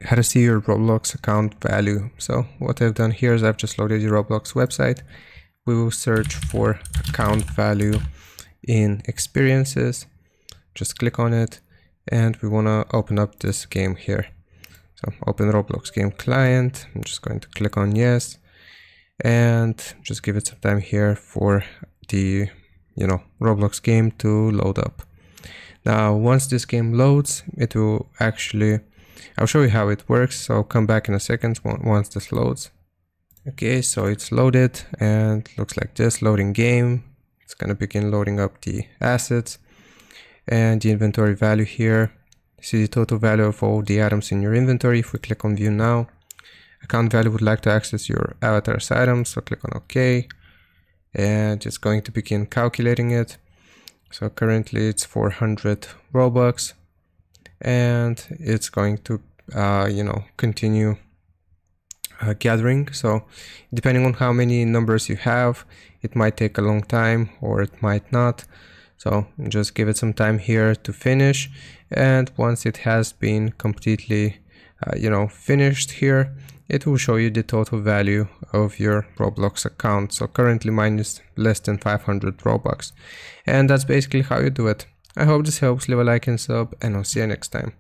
how to see your Roblox account value. So what I've done here is I've just loaded the Roblox website. We will search for account value in experiences. Just click on it and we want to open up this game here. So open Roblox game client. I'm just going to click on yes and just give it some time here for the Roblox game to load up. Now once this game loads, it will actually, I'll show you how it works, so I'll come back in a second once this loads. Okay, so it's loaded and looks like this, loading game. It's going to begin loading up the assets and the inventory value here. See the total value of all the items in your inventory. If we click on view now, account value would like to access your avatar's items, so click on OK. And it's going to begin calculating it. So currently it's 400 Robux and it's going to continue gathering. So depending on how many numbers you have, it might take a long time or it might not. So just give it some time here to finish, and once it has been completely finished here, it will show you the total value of your Roblox account. So currently mine is less than 500 Robux, and that's basically how you do it. I hope this helps. Leave a like and sub, and I'll see you next time.